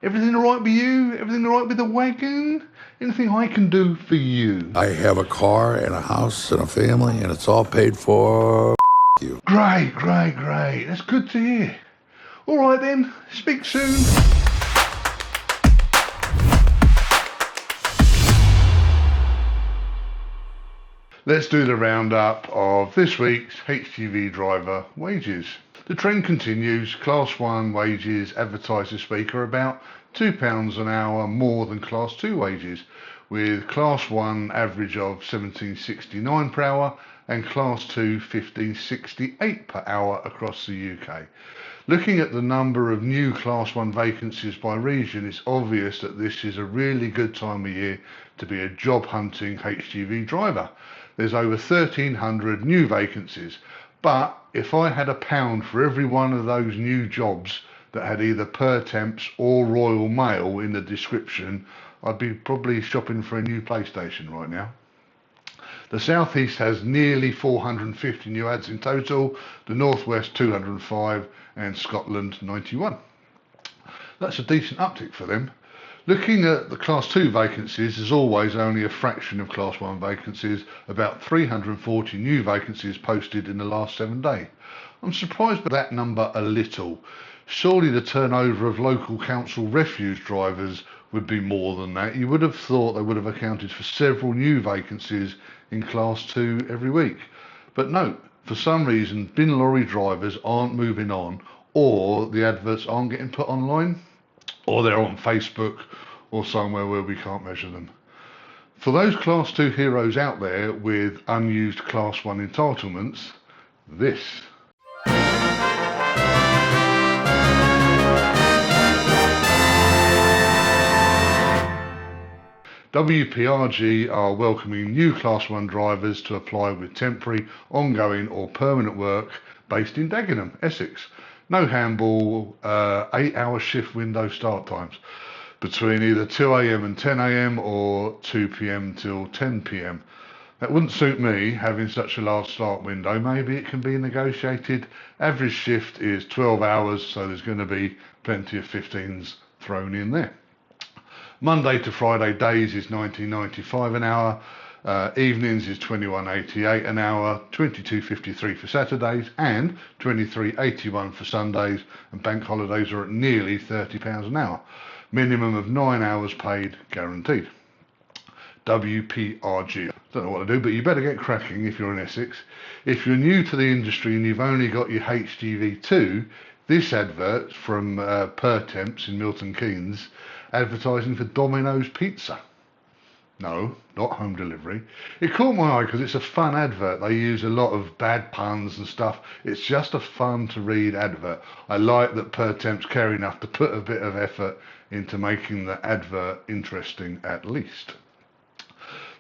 Everything alright with you? Everything alright with the wagon? Anything I can do for you? I have a car and a house and a family, and it's all paid for. You. Great. That's good to hear. Alright then, speak soon. Let's do the roundup of this week's HGV driver wages. The trend continues. Class 1 wages advertised this week are about £2 an hour more than Class 2 wages, with Class 1 average of £17.69 per hour and Class 2 £15.68 per hour across the UK. Looking at the number of new Class 1 vacancies by region, it's obvious that this is a really good time of year to be a job hunting HGV driver. There's over 1,300 new vacancies, but if I had £1 for every one of those new jobs that had either Pertemps or Royal Mail in the description, I'd be probably shopping for a new PlayStation right now. The South East has nearly 450 new ads in total, the North West 205 and Scotland 91. That's a decent uptick for them. Looking at the Class 2 vacancies, there's always only a fraction of Class 1 vacancies, about 340 new vacancies posted in the last 7 days. I'm surprised by that number a little. Surely the turnover of local council refuse drivers would be more than that. You would have thought they would have accounted for several new vacancies in Class 2 every week. But no, for some reason bin lorry drivers aren't moving on, or the adverts aren't getting put online, or they're on Facebook or somewhere where we can't measure them. For those Class 2 heroes out there with unused Class 1 entitlements, this. WPRG are welcoming new Class 1 drivers to apply with temporary, ongoing or permanent work based in Dagenham, Essex. No handball, 8-hour shift window start times between either 2 a.m. and 10 a.m. or 2 p.m. till 10 p.m. That wouldn't suit me, having such a large start window. Maybe it can be negotiated. Average shift is 12 hours, so there's going to be plenty of 15s thrown in there. Monday to Friday days is £19.95 an hour. Evenings is £21.88 an hour, £22.53 for Saturdays and £23.81 for Sundays, and bank holidays are at nearly £30 an hour. Minimum of 9 hours paid guaranteed. WPRG. Don't know what to do, but you better get cracking if you're in Essex. If you're new to the industry and you've only got your HGV2, this advert from Pertemps in Milton Keynes, advertising for Domino's pizza. No, not home delivery. It caught my eye because it's a fun advert. They use a lot of bad puns and stuff. It's just a fun to read advert. I like that Pertemps care enough to put a bit of effort into making the advert interesting at least.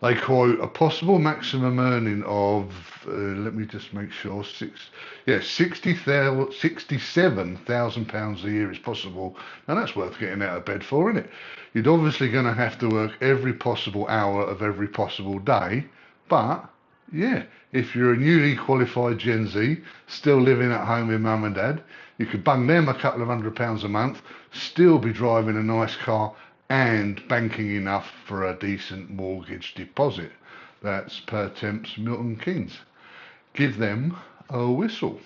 They quote a possible maximum earning of, let me just make sure, £67,000 a year is possible. Now that's worth getting out of bed for, isn't it? You're obviously going to have to work every possible hour of every possible day, but yeah, if you're a newly qualified Gen Z, still living at home with mum and dad, you could bung them a couple of £100 a month, still be driving a nice car and banking enough for a decent mortgage deposit. That's Pertemps Milton Keynes. Give them a whistle.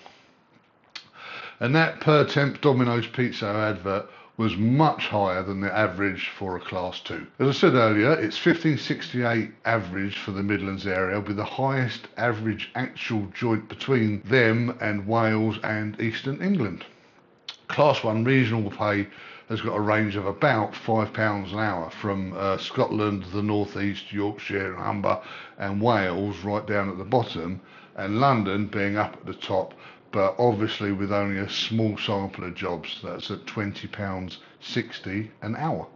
And that Pertemps Domino's Pizza advert was much higher than the average for a Class 2. As I said earlier, it's £15.68 average for the Midlands area, with the highest average actual joint between them and Wales and Eastern England. Class 1 regional pay has got a range of about £5 an hour from Scotland, the North East, Yorkshire, Humber and Wales right down at the bottom, and London being up at the top, but obviously with only a small sample of jobs. That's at £20.60 an hour.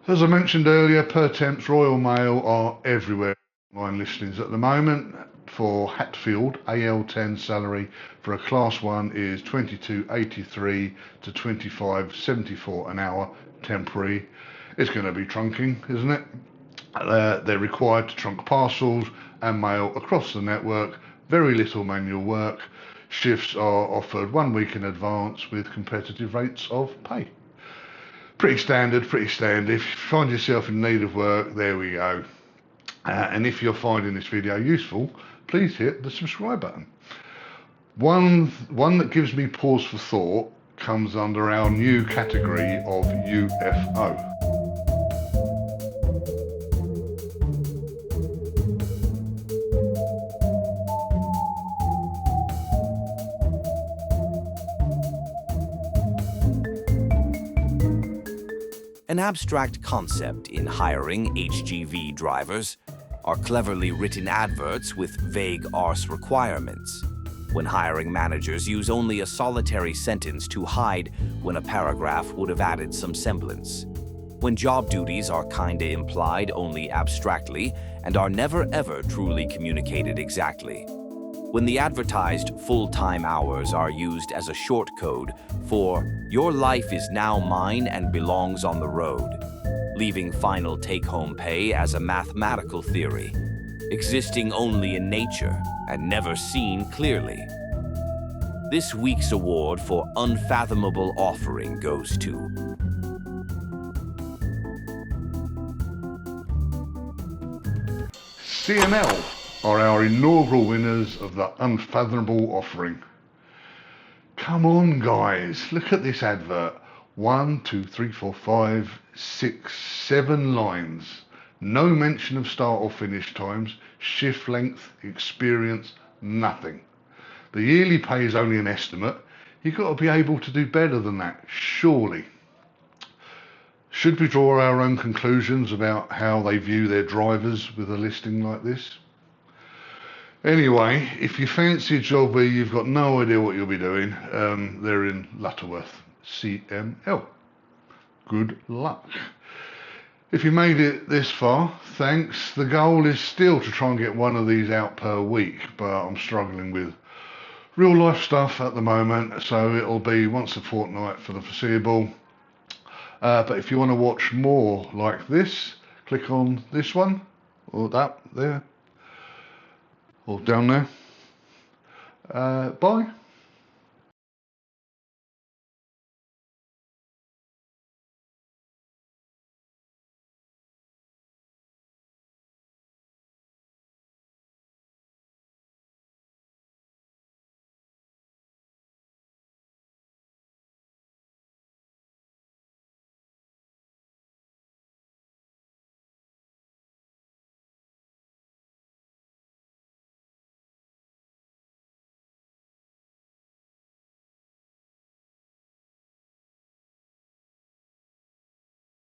As I mentioned earlier, Pertemps Royal Mail are everywhere. Online listings at the moment. For Hatfield, AL10 salary for a Class 1 is £22.83 to £25.74 an hour, temporary. It's going to be trunking, isn't it? They're required to trunk parcels and mail across the network. Very little manual work. Shifts are offered 1 week in advance with competitive rates of pay. Pretty standard, pretty standard. If you find yourself in need of work, there we go. And if you're finding this video useful, please hit the subscribe button. One that gives me pause for thought comes under our new category of UFO. An abstract concept in hiring HGV drivers are cleverly written adverts with vague arse requirements, when hiring managers use only a solitary sentence to hide when a paragraph would have added some semblance, when job duties are kinda implied only abstractly and are never ever truly communicated exactly, when the advertised full-time hours are used as a short code for "your life is now mine and belongs on the road," leaving final take-home pay as a mathematical theory, existing only in nature and never seen clearly. This week's award for Unfathomable Offering goes to CML are our inaugural winners of the Unfathomable Offering. Come on guys, look at this advert. 1, 2, 3, 4, 5, 6, 7 lines. No mention of start or finish times, shift length, experience, nothing. The yearly pay is only an estimate. You've got to be able to do better than that, surely. Should we draw our own conclusions about how they view their drivers with a listing like this? Anyway, if you fancy a job where you've got no idea what you'll be doing, they're in Lutterworth, CML. Good luck. If you made it this far, thanks. The goal is still to try and get one of these out per week, but I'm struggling with real life stuff at the moment, so it'll be once a fortnight for the foreseeable. But if you want to watch more like this, click on this one, or that there, or down there. Bye.